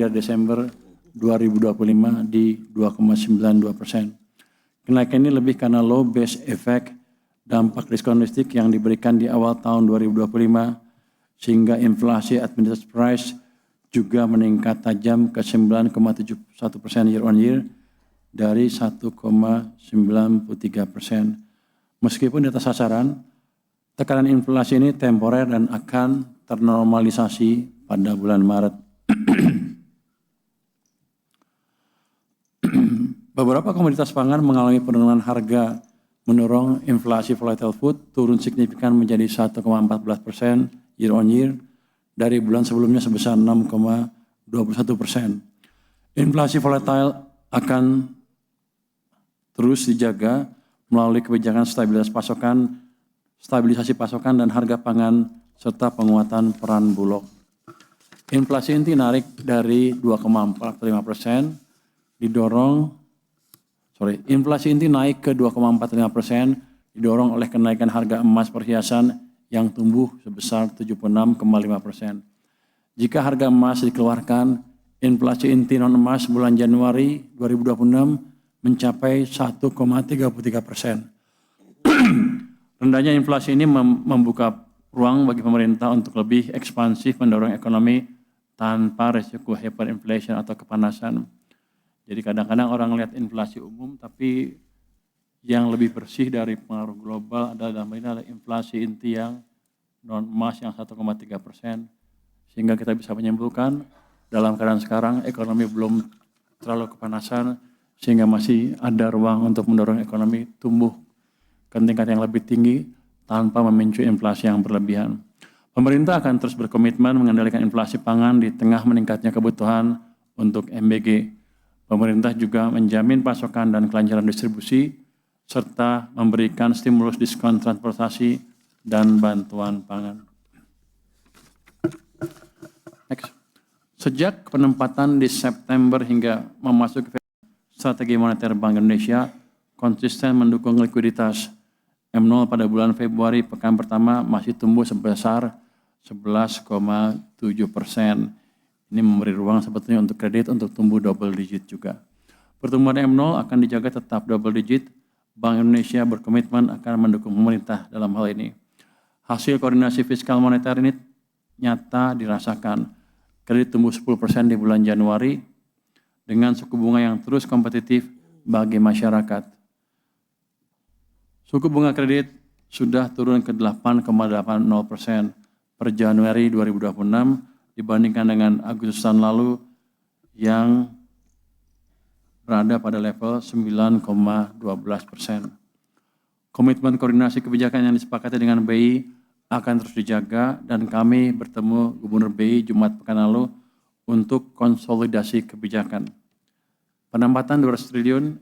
hingga Desember 2025 di 2,92%. Kenaikan ini lebih karena low base effect dampak diskon listrik yang diberikan di awal tahun 2025 sehingga inflasi administered price juga meningkat tajam ke 9,71% year on year dari 1,93%. Meskipun di atas sasaran, tekanan inflasi ini temporer dan akan ternormalisasi pada bulan Maret. Beberapa komoditas pangan mengalami penurunan harga mendorong inflasi volatile food turun signifikan menjadi 1,14% year on year dari bulan sebelumnya sebesar 6,21%. Inflasi volatile akan terus dijaga melalui kebijakan stabilisasi pasokan dan harga pangan serta penguatan peran Bulog. Inflasi inti naik dari 2,45% inflasi inti naik ke 2,45% didorong oleh kenaikan harga emas perhiasan yang tumbuh sebesar 76,5%. Jika harga emas dikeluarkan, inflasi inti non emas bulan Januari 2026 mencapai 1,33%. Rendahnya inflasi ini membuka ruang bagi pemerintah untuk lebih ekspansif mendorong ekonomi tanpa risiko hyperinflation atau kepanasan. Jadi kadang-kadang orang lihat inflasi umum, tapi yang lebih bersih dari pengaruh global adalah inflasi inti yang non emas yang 1,3%, sehingga kita bisa menyimpulkan dalam keadaan sekarang ekonomi belum terlalu kepanasan, sehingga masih ada ruang untuk mendorong ekonomi tumbuh ke tingkat yang lebih tinggi tanpa memicu inflasi yang berlebihan. Pemerintah akan terus berkomitmen mengendalikan inflasi pangan di tengah meningkatnya kebutuhan untuk MBG. Pemerintah juga menjamin pasokan dan kelancaran distribusi, serta memberikan stimulus diskon transportasi dan bantuan pangan. Next. Sejak penempatan di September hingga memasuki strategi moneter Bank Indonesia, konsisten mendukung likuiditas. M0 pada bulan Februari pekan pertama masih tumbuh sebesar 11,7%. Ini memberi ruang sebetulnya untuk kredit untuk tumbuh double digit juga. Pertumbuhan M0 akan dijaga tetap double digit. Bank Indonesia berkomitmen akan mendukung pemerintah dalam hal ini. Hasil koordinasi fiskal moneter ini nyata dirasakan. Kredit tumbuh 10% di bulan Januari dengan suku bunga yang terus kompetitif bagi masyarakat. Suku bunga kredit sudah turun ke 8,80% per Januari 2026 dibandingkan dengan Agustus tahun lalu yang berada pada level 9,12%. Komitmen koordinasi kebijakan yang disepakati dengan BI akan terus dijaga dan kami bertemu Gubernur BI Jumat pekan lalu untuk konsolidasi kebijakan. Penempatan 200 triliun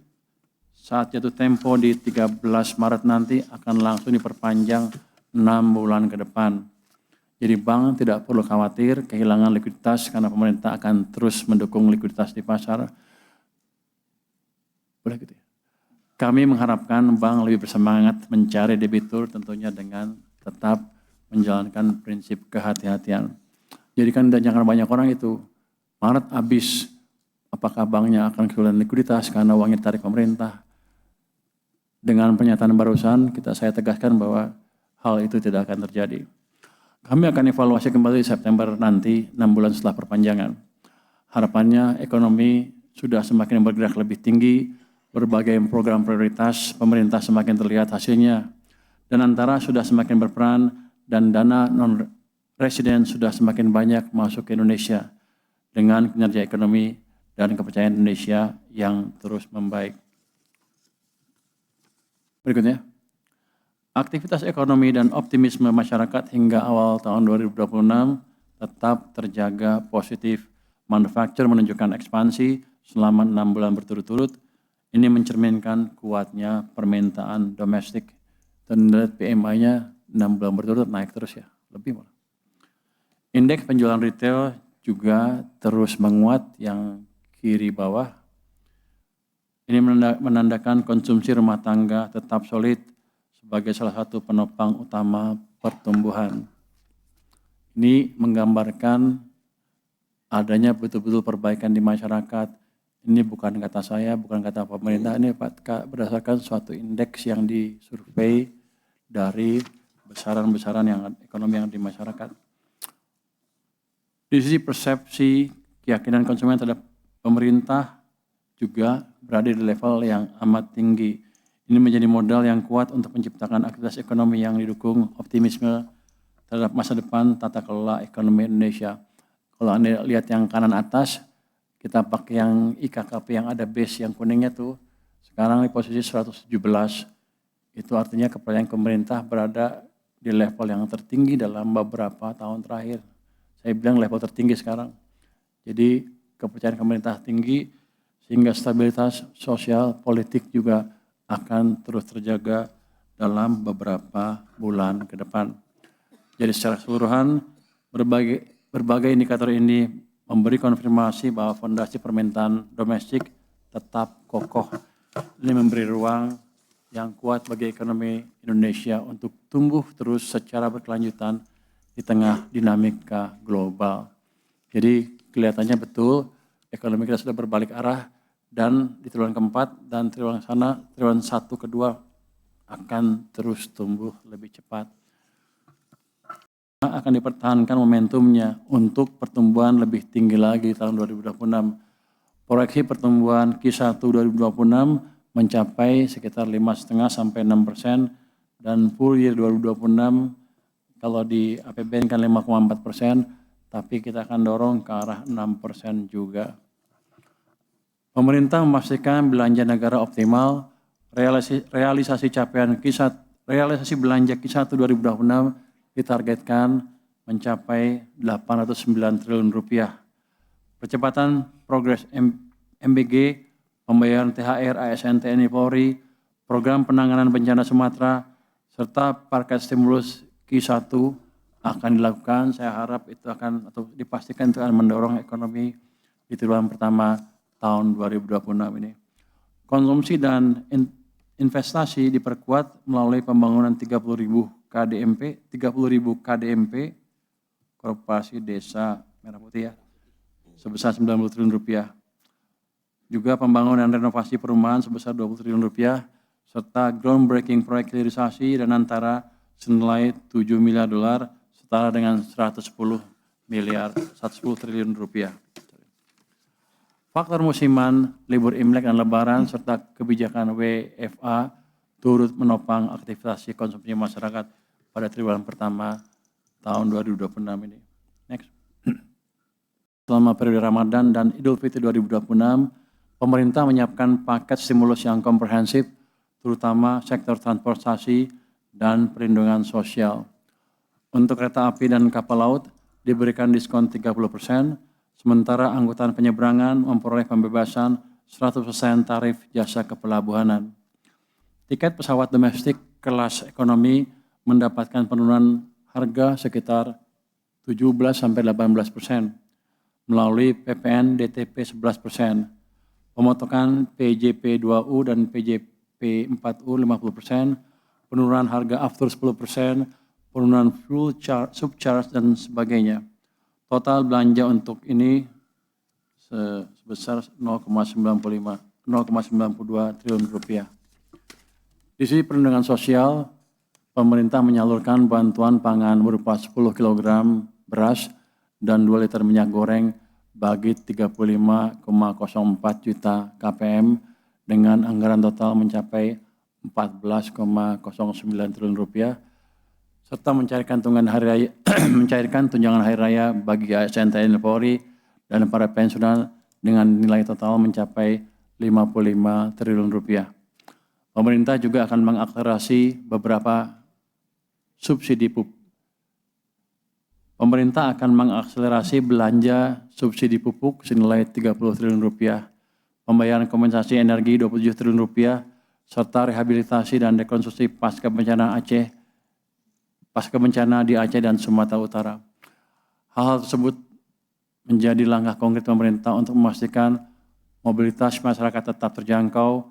saat jatuh tempo di 13 Maret nanti akan langsung diperpanjang 6 bulan ke depan. Jadi bank tidak perlu khawatir kehilangan likuiditas karena pemerintah akan terus mendukung likuiditas di pasar. Boleh gitu ya. Kami mengharapkan bank lebih bersemangat mencari debitur tentunya dengan tetap menjalankan prinsip kehati-hatian. Jadi kan jangan banyak orang itu Maret habis, apakah banknya akan kehilangan likuiditas karena uangnya ditarik pemerintah. Dengan pernyataan barusan saya tegaskan bahwa hal itu tidak akan terjadi. Kami akan evaluasi kembali September nanti, 6 bulan setelah perpanjangan. Harapannya ekonomi sudah semakin bergerak lebih tinggi, berbagai program prioritas pemerintah semakin terlihat hasilnya, dan antara sudah semakin berperan dan dana non-residen sudah semakin banyak masuk ke Indonesia dengan kinerja ekonomi dan kepercayaan Indonesia yang terus membaik. Berikutnya. Aktivitas ekonomi dan optimisme masyarakat hingga awal tahun 2026 tetap terjaga positif. Manufaktur menunjukkan ekspansi selama 6 bulan berturut-turut. Ini mencerminkan kuatnya permintaan domestik. Dan PMI-nya 6 bulan berturut naik terus ya, lebih malah. Indeks penjualan retail juga terus menguat yang kiri bawah. Ini menandakan konsumsi rumah tangga tetap solid sebagai salah satu penopang utama pertumbuhan. Ini menggambarkan adanya betul-betul perbaikan di masyarakat. Ini bukan kata saya, bukan kata pemerintah, ini berdasarkan suatu indeks yang disurvei dari besaran-besaran yang ekonomi yang di masyarakat. Di sisi persepsi keyakinan konsumen terhadap pemerintah juga berada di level yang amat tinggi. Ini menjadi modal yang kuat untuk menciptakan aktivitas ekonomi yang didukung optimisme terhadap masa depan tata kelola ekonomi Indonesia. Kalau Anda lihat yang kanan atas, kita pakai yang IKKP yang ada base yang kuningnya tuh, sekarang di posisi 117. Itu artinya kepercayaan pemerintah berada di level yang tertinggi dalam beberapa tahun terakhir. Saya bilang level tertinggi sekarang. Jadi kepercayaan pemerintah tinggi sehingga stabilitas sosial politik juga akan terus terjaga dalam beberapa bulan ke depan. Jadi secara keseluruhan berbagai indikator ini memberi konfirmasi bahwa fondasi permintaan domestik tetap kokoh. Ini memberi ruang yang kuat bagi ekonomi Indonesia untuk tumbuh terus secara berkelanjutan di tengah dinamika global. Jadi kelihatannya betul ekonomi kita sudah berbalik arah dan di triwulan keempat dan triwulan sana, triwulan 1 kedua akan terus tumbuh lebih cepat. Akan dipertahankan momentumnya untuk pertumbuhan lebih tinggi lagi tahun 2026. Proyeksi pertumbuhan Q1 2026 mencapai sekitar 5,5 sampai 6% dan full year 2026 kalau di APBN kan 5,4%, tapi kita akan dorong ke arah 6% juga. Pemerintah memastikan belanja negara optimal, realisasi capaian realisasi belanja Q1 2026 ditargetkan mencapai 809 triliun rupiah. Percepatan progres MBG, pembayaran THR ASN TNI Polri, program penanganan bencana Sumatera, serta paket stimulus Q1 akan dilakukan. Saya harap itu akan atau dipastikan itu akan mendorong ekonomi di triwulan pertama tahun 2026 ini. Konsumsi dan investasi diperkuat melalui pembangunan 30.000 KDMP, Korporasi Desa Merah Putih ya, sebesar 90 triliun rupiah. Juga pembangunan renovasi perumahan sebesar 20 triliun rupiah, serta groundbreaking proyek hilirisasi dan antara senilai $7 miliar, setara dengan 110 triliun rupiah. Faktor musiman, libur Imlek dan Lebaran, serta kebijakan WFA turut menopang aktivitas konsumsi masyarakat pada triwulan pertama tahun 2026 ini. Next. Selama periode Ramadan dan Idul Fitri 2026, pemerintah menyiapkan paket stimulus yang komprehensif, terutama sektor transportasi dan perlindungan sosial. Untuk kereta api dan kapal laut diberikan diskon 30%, sementara angkutan penyeberangan memperoleh pembebasan 100% tarif jasa kepelabuhanan. Tiket pesawat domestik kelas ekonomi mendapatkan penurunan harga sekitar 17-18% melalui PPN DTP 11%, pemotongan PJP 2U dan PJP 4U 50%, penurunan harga aftur 10%, penurunan fuel subcharge dan sebagainya. Total belanja untuk ini sebesar 0,92 triliun rupiah. Di sisi perlindungan sosial, pemerintah menyalurkan bantuan pangan berupa 10 kg beras dan 2 liter minyak goreng bagi 35,04 juta KPM dengan anggaran total mencapai 14,09 triliun rupiah, serta mencairkan tunjangan hari raya bagi ASN TNI Polri dan para pensiunan dengan nilai total mencapai 55 triliun rupiah. Pemerintah juga akan mengakselerasi beberapa subsidi pupuk. Pemerintah akan mengakselerasi belanja subsidi pupuk senilai 30 triliun rupiah, pembayaran kompensasi energi 27 triliun rupiah, serta rehabilitasi dan rekonstruksi pasca bencana di Aceh dan Sumatera Utara. Hal tersebut menjadi langkah konkret pemerintah untuk memastikan mobilitas masyarakat tetap terjangkau,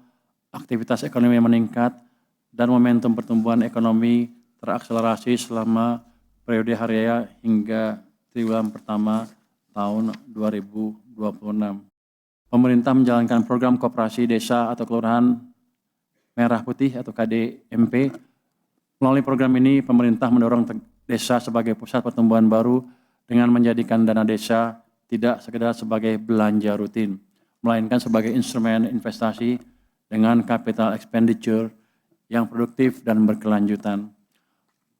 aktivitas ekonomi meningkat, dan momentum pertumbuhan ekonomi terakselerasi selama periode hari raya hingga triwulan pertama tahun 2026. Pemerintah menjalankan program koperasi desa atau kelurahan merah putih atau KDMP. Melalui program ini, pemerintah mendorong desa sebagai pusat pertumbuhan baru dengan menjadikan dana desa tidak sekedar sebagai belanja rutin, melainkan sebagai instrumen investasi dengan capital expenditure yang produktif dan berkelanjutan.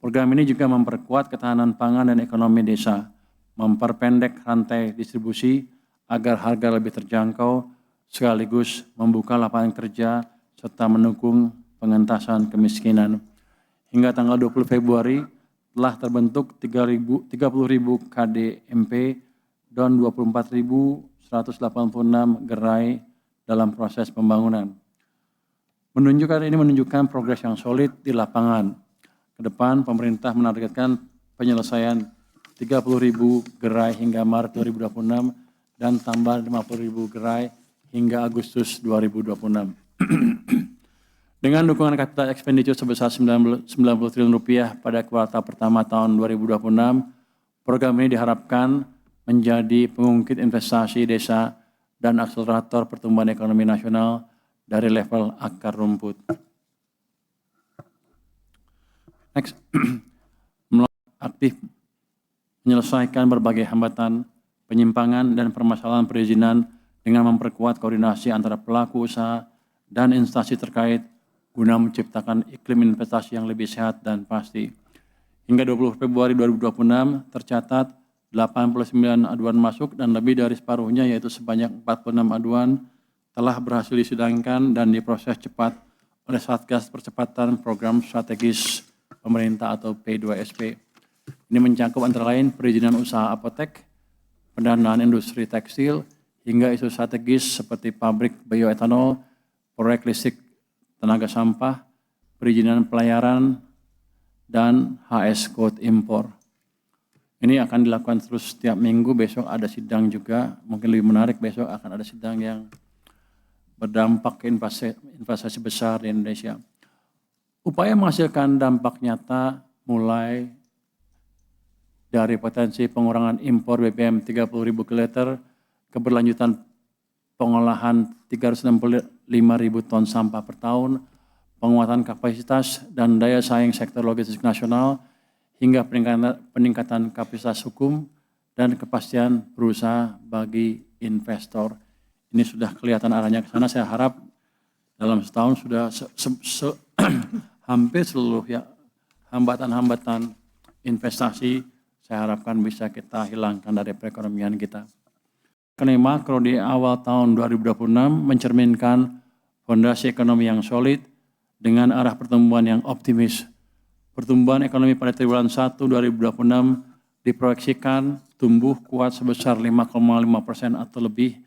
Program ini juga memperkuat ketahanan pangan dan ekonomi desa, memperpendek rantai distribusi agar harga lebih terjangkau, sekaligus membuka lapangan kerja serta mendukung pengentasan kemiskinan. Hingga tanggal 20 Februari telah terbentuk 30.000 KDMP dan 24.186 gerai dalam proses pembangunan. Ini menunjukkan progres yang solid di lapangan. Ke depan, pemerintah menargetkan penyelesaian 30.000 gerai hingga Maret 2026 dan tambah 50.000 gerai hingga Agustus 2026. Dengan dukungan capital expenditure sebesar 90 triliun rupiah pada kuartal pertama tahun 2026, program ini diharapkan menjadi pengungkit investasi desa dan akselerator pertumbuhan ekonomi nasional dari level akar rumput. Next, aktif menyelesaikan berbagai hambatan, penyimpangan, dan permasalahan perizinan dengan memperkuat koordinasi antara pelaku usaha dan instansi terkait guna menciptakan iklim investasi yang lebih sehat dan pasti. Hingga 20 Februari 2026 tercatat 89 aduan masuk dan lebih dari separuhnya yaitu sebanyak 46 aduan telah berhasil disidangkan dan diproses cepat oleh Satgas Percepatan Program Strategis Pemerintah atau P2SP. Ini mencakup antara lain perizinan usaha apotek, pendanaan industri tekstil, hingga isu strategis seperti pabrik bioetanol, proyek listrik tenaga sampah, perizinan pelayaran, dan HS Code impor. Ini akan dilakukan terus setiap minggu, besok ada sidang juga, mungkin lebih menarik besok akan ada sidang yang berdampak ke investasi besar di Indonesia. Upaya menghasilkan dampak nyata mulai dari potensi pengurangan impor BBM 30.000 kiloliter, keberlanjutan pengolahan 365.000 ton sampah per tahun, penguatan kapasitas dan daya saing sektor logistik nasional, hingga peningkatan kapasitas hukum dan kepastian berusaha bagi investor. Ini sudah kelihatan arahnya ke sana. Saya harap dalam setahun sudah hampir seluruh ya hambatan-hambatan investasi saya harapkan bisa kita hilangkan dari perekonomian kita. Ekonomi makro di awal tahun 2026 mencerminkan fondasi ekonomi yang solid dengan arah pertumbuhan yang optimis. Pertumbuhan ekonomi pada triwulan 1 2026 diproyeksikan tumbuh kuat sebesar 5,5% atau lebih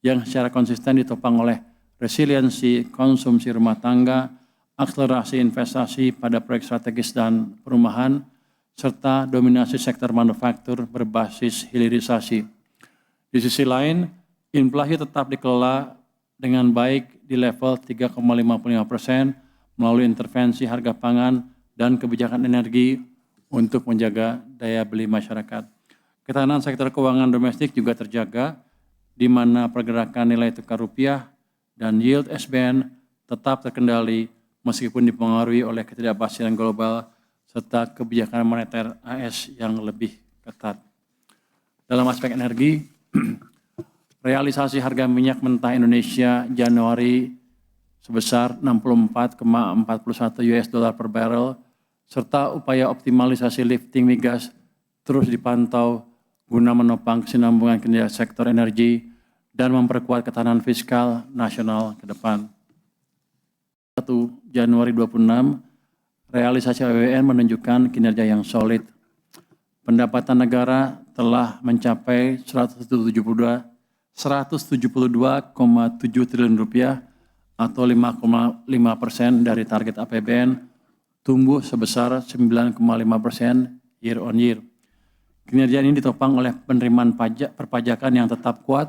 yang secara konsisten ditopang oleh resiliensi konsumsi rumah tangga, akselerasi investasi pada proyek strategis dan perumahan, serta dominasi sektor manufaktur berbasis hilirisasi. Di sisi lain, inflasi tetap dikelola dengan baik di level 3,55% melalui intervensi harga pangan dan kebijakan energi untuk menjaga daya beli masyarakat. Ketahanan sektor keuangan domestik juga terjaga, di mana pergerakan nilai tukar rupiah dan yield SBN tetap terkendali meskipun dipengaruhi oleh ketidakpastian global serta kebijakan moneter AS yang lebih ketat. Dalam aspek energi, realisasi harga minyak mentah Indonesia Januari sebesar 64,41 US dollar per barrel, serta upaya optimalisasi lifting migas terus dipantau guna menopang kesinambungan kinerja sektor energi dan memperkuat ketahanan fiskal nasional ke depan. 1 Januari 26, realisasi APBN menunjukkan kinerja yang solid. Pendapatan negara telah mencapai 172,7 triliun rupiah atau 5,5% dari target APBN, tumbuh sebesar 9,5% year on year. Kinerja ini ditopang oleh penerimaan pajak perpajakan yang tetap kuat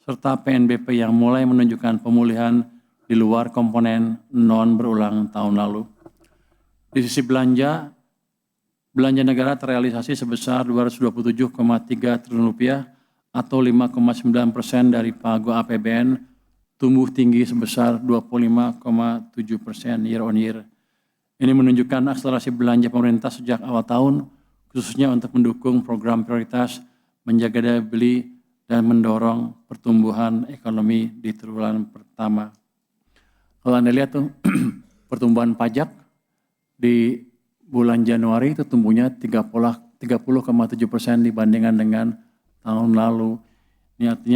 serta PNBP yang mulai menunjukkan pemulihan di luar komponen non berulang tahun lalu. Di sisi belanja negara terrealisasi sebesar 227,3 triliun rupiah atau 5,9% dari pagu APBN tumbuh tinggi sebesar 25,7% year on year. Ini menunjukkan akselerasi belanja pemerintah sejak awal tahun, khususnya untuk mendukung program prioritas, menjaga daya beli, dan mendorong pertumbuhan ekonomi di triwulan pertama. Kalau Anda lihat tuh, pertumbuhan pajak di bulan Januari itu tumbuhnya 30,7% dibandingkan dengan tahun lalu. Ini artinya